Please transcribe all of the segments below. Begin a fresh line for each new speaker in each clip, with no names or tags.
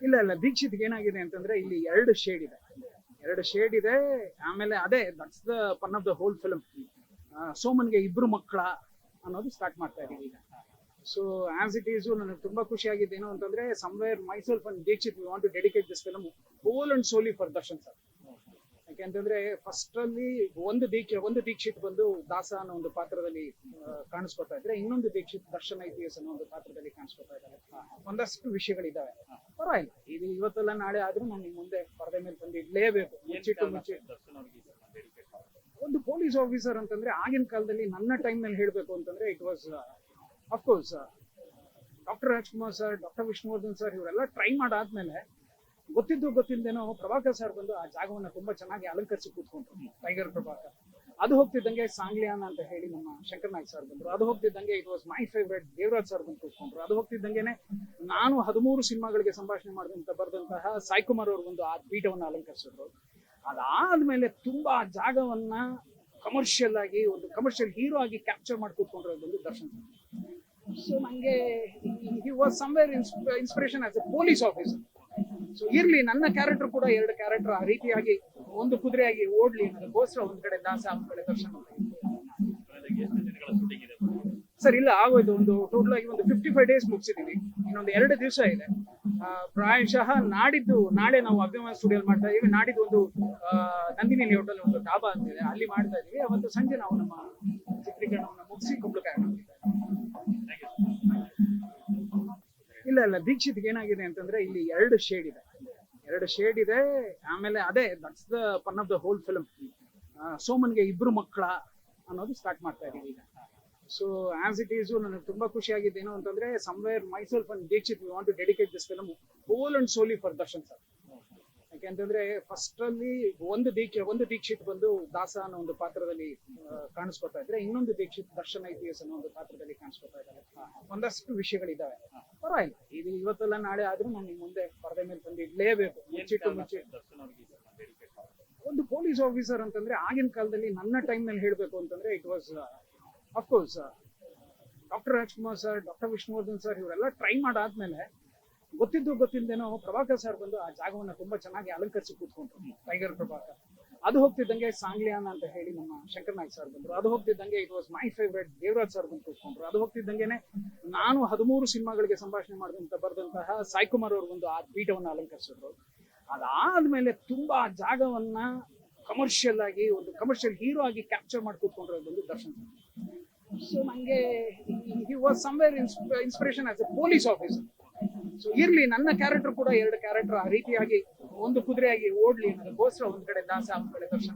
ಇಲ್ಲ ಇಲ್ಲ, ದೀಕ್ಷಿತ್ಗೆ ಏನಾಗಿದೆ ಅಂತಂದ್ರೆ ಇಲ್ಲಿ ಎರಡು ಶೇಡ್ ಇದೆ. ಆಮೇಲೆ ಅದೇ that's the fun of the whole film. ಸೋಮನ್ಗೆ ಇಬ್ರು ಮಕ್ಕಳ ಅನ್ನೋದು ಸ್ಟಾರ್ಟ್ ಮಾಡ್ತಾ ಇದೀವಿ ಈಗ. ಸೊ ಆಸ್ ಇಟ್ ಈಸ್ ನನಗೆ ತುಂಬಾ ಖುಷಿ ಆಗಿದ್ದೇನು ಅಂತಂದ್ರೆ somewhere myself and Dikshith we want to dedicate this film whole and solely for Darshan sir. ಯಾಕೆಂತಂದ್ರೆ ಫಸ್ಟ್ ಅಲ್ಲಿ ಒಂದು ದೀಕ್ಷಿತ್ ಬಂದು ದಾಸ ಅನ್ನೋ ಒಂದು ಪಾತ್ರದಲ್ಲಿ ಕಾಣಿಸ್ಕೊತಾ ಇದ್ರೆ, ಇನ್ನೊಂದು ದೀಕ್ಷಿತ್ ದರ್ಶನ್ IPS ಅನ್ನೋ ಒಂದು ಪಾತ್ರದಲ್ಲಿ ಕಾಣಿಸ್ಕೊತಾ ಇದ್ದಾರೆ. ಒಂದಷ್ಟು ವಿಷಯಗಳಿದ್ದಾವೆ. ಪರವಾಗಿಲ್ಲ, ಇದು ಇವತ್ತೆಲ್ಲ ನಾಳೆ ಆದ್ರೂ ನಾನು ನಿಮ್ ಮುಂದೆ ಪರದೆ ಮೇಲೆ ತಂದು ಇಡ್ಲೇಬೇಕು. ಮುಂಚೆ ಒಂದು ಪೊಲೀಸ್ ಆಫೀಸರ್ ಅಂತಂದ್ರೆ ಆಗಿನ ಕಾಲದಲ್ಲಿ ನನ್ನ ಟೈಮ್ ನಲ್ಲಿ ಹೇಳ್ಬೇಕು ಅಂತಂದ್ರೆ it was of course doctor Rajkumar sir, doctor Vishnuvardhan sir, ಇವರೆಲ್ಲ ಟ್ರೈ ಮಾಡಾದ್ಮೇಲೆ ಗೊತ್ತಿಲ್ದೇನೋ ಪ್ರಭಾಕರ್ ಸರ್ ಬಂದು ಆ ಜಾಗವನ್ನ ತುಂಬಾ ಚೆನ್ನಾಗಿ ಅಲಂಕರಿಸಿ ಕೂತ್ಕೊಂಡ್ರು. ಟೈಗರ್ ಪ್ರಭಾಕರ್. ಅದು ಹೋಗ್ತಿದ್ದಂಗೆ ಸಾಂಗ್ಲಿಯಾನ ಅಂತ ಹೇಳಿ ನಮ್ಮ ಶಂಕರ್ ನಾಯ್ಕ್ ಸರ್ ಬಂದ್ರು. ಅದು ಹೋಗ್ತಿದ್ದಂಗೆ it was my favourite Devaraj sir ಬಂದು ಕೂತ್ಕೊಂಡ್ರು. ಅದು ಹೋಗ್ತಿದ್ದಂಗೆನೆ ನಾನು 13 ಸಿನಿಮಾಗಳಿಗೆ ಸಂಭಾಷಣೆ ಬರೆದಂತಹ ಸಾಯಿ ಕುಮಾರ್ ಅವರು ಒಂದು ಆ ಪೀಠವನ್ನ ಅಲಂಕರಿಸಿದ್ರು. ಅದಾದ್ಮೇಲೆ ತುಂಬಾ ಜಾಗವನ್ನ ಕಮರ್ಷಿಯಲ್ ಆಗಿ ಒಂದು ಕಮರ್ಷಿಯಲ್ ಹೀರೋ ಆಗಿ ಕ್ಯಾಪ್ಚರ್ ಮಾಡಿ ಕೂತ್ಕೊಂಡ್ರು ಬಂದು ದರ್ಶನ್. ಸೊ ನಂಗೆ he was somewhere inspiration as A police officer. So ಇರ್ಲಿ, ನನ್ನ ಕ್ಯಾರೆಕ್ಟರ್ ಕೂಡ 2 ಕ್ಯಾರೆಕ್ಟರ್ ಆ ರೀತಿಯಾಗಿ ಒಂದು ಕುದುರೆಯಾಗಿ ಓಡ್ಲಿ ಅನ್ನೋದಕ್ಕೋಸ್ಕರ ಒಂದ್ ಕಡೆ ದಾಸ, ಒಂದ್ ಕಡೆ ದರ್ಶನ್. ಸರ್ ಇಲ್ಲ, ಆಗೋಯ್ತು. ಟೋಟಲ್ ಆಗಿ 55 ಡೇಸ್ ಮುಗಿಸಿದೀವಿ. ಇನ್ನೊಂದು 2 ದಿವಸ ಇದೆ. ಪ್ರಾಯಶಃ ನಾಳೆ ನಾವು ಅಭಿಮಾನ ಸ್ಟುಡಿಯೋ ಮಾಡ್ತಾ ಇದೀವಿ. ನಾಡಿದ್ದು ಒಂದು ನಂದಿನಿ ಹೋಟೆಲ್ ಒಂದು ಡಾಬಾ ಅಂತಿದೆ, ಅಲ್ಲಿ ಮಾಡ್ತಾ ಇದೀವಿ. ಅವತ್ತು ಸಂಜೆ ನಾವು ನಮ್ಮ ಚಿತ್ರೀಕರಣವನ್ನು ಮುಗಿಸಿ ಕುಂಬಳಕಾಯಿ. ಇಲ್ಲ, ದೀಕ್ಷಿತ್ಗೆ ಏನಾಗಿದೆ ಅಂತಂದ್ರೆ ಇಲ್ಲಿ ಎರಡು ಶೇಡ್ ಇದೆ. ಆಮೇಲೆ ಅದೇ that's the fun of the whole film. ಸೋಮನ್ಗೆ ಇಬ್ರು ಮಕ್ಕಳ ಅನ್ನೋದು ಸ್ಟಾರ್ಟ್ ಮಾಡ್ತಾ ಇದೀವಿ ಈಗ. ಸೊ ಆಸ್ ಇಟ್ ಈಸ್ ನನಗೆ ತುಂಬಾ ಖುಷಿ ಆಗಿದ್ದೇನು ಅಂತಂದ್ರೆ somewhere myself and Dikshith we want to dedicate this film whole and solely for Darshan sir. ಯಾಕೆಂತಂದ್ರೆ ಫಸ್ಟ್ ಅಲ್ಲಿ ಒಂದು ದೀಕ್ಷಿತ್ ಬಂದು ದಾಸ ಅನ್ನೋ ಒಂದು ಪಾತ್ರದಲ್ಲಿ ಕಾಣಿಸ್ಕೊತಾ ಇದ್ರೆ, ಇನ್ನೊಂದು ದೀಕ್ಷಿತ್ ದರ್ಶನ್ IPS ಅನ್ನೋ ಒಂದು ಪಾತ್ರದಲ್ಲಿ ಕಾಣಿಸ್ಕೊತಾ ಇದ್ದಾರೆ. ಒಂದಷ್ಟು ವಿಷಯಗಳಿದ್ದಾವೆ. ಪರವಾಗಿಲ್ಲ, ಇದು ಇವತ್ತೆಲ್ಲ ನಾಳೆ ಆದ್ರೂ ನಾನು ನಿಮ್ ಮುಂದೆ ಪರದೆ ಮೇಲೆ ತಂದು ಇಡ್ಲೇಬೇಕು. ಮುಂಚೆ ಒಂದು ಪೊಲೀಸ್ ಆಫೀಸರ್ ಅಂತಂದ್ರೆ ಆಗಿನ ಕಾಲದಲ್ಲಿ ನನ್ನ ಟೈಮ್ ನಲ್ಲಿ ಹೇಳ್ಬೇಕು ಅಂತಂದ್ರೆ it was of course doctor Rajkumar sir, doctor Vishnuvardhan sir, ಇವರೆಲ್ಲ ಟ್ರೈ ಮಾಡಾದ್ಮೇಲೆ ಗೊತ್ತಿಲ್ದೇನೋ ಪ್ರಭಾಕರ್ ಸರ್ ಬಂದು ಆ ಜಾಗವನ್ನ ತುಂಬಾ ಚೆನ್ನಾಗಿ ಅಲಂಕರಿಸಿ ಕೂತ್ಕೊಂಡ್ರು. ಟೈಗರ್ ಪ್ರಭಾಕರ್. ಅದು ಹೋಗ್ತಿದ್ದಂಗೆ ಸಾಂಗ್ಲಿಯಾನ ಅಂತ ಹೇಳಿ ನಮ್ಮ ಶಂಕರ್ ನಾಯ್ಕ್ ಸರ್ ಬಂದ್ರು. ಅದು ಹೋಗ್ತಿದ್ದಂಗೆ it was my favourite Devaraj sir ಬಂದು ಕೂತ್ಕೊಂಡ್ರು. ಅದು ಹೋಗ್ತಿದ್ದಂಗೆನೆ ನಾನು 13 ಸಿನಿಮಾಗಳಿಗೆ ಸಂಭಾಷಣೆ ಬರೆದಂತಹ ಸಾಯಿ ಕುಮಾರ್ ಅವರು ಒಂದು ಆ ಪೀಠವನ್ನ ಅಲಂಕರಿಸಿದ್ರು. ಅದಾದ್ಮೇಲೆ ತುಂಬಾ ಜಾಗವನ್ನ ಕಮರ್ಷಿಯಲ್ ಆಗಿ ಒಂದು ಕಮರ್ಷಿಯಲ್ ಹೀರೋ ಆಗಿ ಕ್ಯಾಪ್ಚರ್ ಮಾಡಿ ಕೂತ್ಕೊಂಡ್ರು ಬಂದು ದರ್ಶನ್. ಸೊ ನಂಗೆ he was somewhere inspiration as A police officer. So ಇರ್ಲಿ, ನನ್ನ ಕ್ಯಾರೆಕ್ಟರ್ ಕೂಡ 2 ಕ್ಯಾರೆಕ್ಟರ್ ಆ ರೀತಿಯಾಗಿ ಒಂದು ಕುದುರೆಯಾಗಿ ಓಡ್ಲಿ ಅನ್ನೋದಕ್ಕೋಸ್ಕರ ಒಂದ್ ಕಡೆ ದಾಸ, ಒಂದ್ ಕಡೆ ದರ್ಶನ್.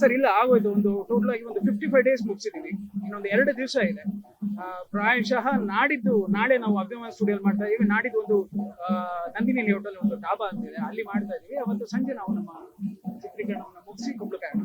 ಸರ್ ಇಲ್ಲ, ಆಗೋಯ್ತು. ಟೋಟಲ್ ಆಗಿ 55 ಡೇಸ್ ಮುಗಿಸಿದೀವಿ. ಇನ್ನೊಂದು 2 ದಿವಸ ಇದೆ. ಪ್ರಾಯಶಃ ನಾಳೆ ನಾವು ಅಭಿಮಾನ ಸ್ಟುಡಿಯೋ ಮಾಡ್ತಾ ಇದೀವಿ. ನಾಡಿದ್ದು ಒಂದು ನಂದಿನಿ ಹೋಟೆಲ್ ಒಂದು ಡಾಬಾ ಅಂತಿದೆ, ಅಲ್ಲಿ ಮಾಡ್ತಾ ಇದೀವಿ. ಅವತ್ತು ಸಂಜೆ ನಾವು ನಮ್ಮ ಚಿತ್ರೀಕರಣವನ್ನು ಮುಗಿಸಿ ಕುಂಬಳಕಾಯಿ.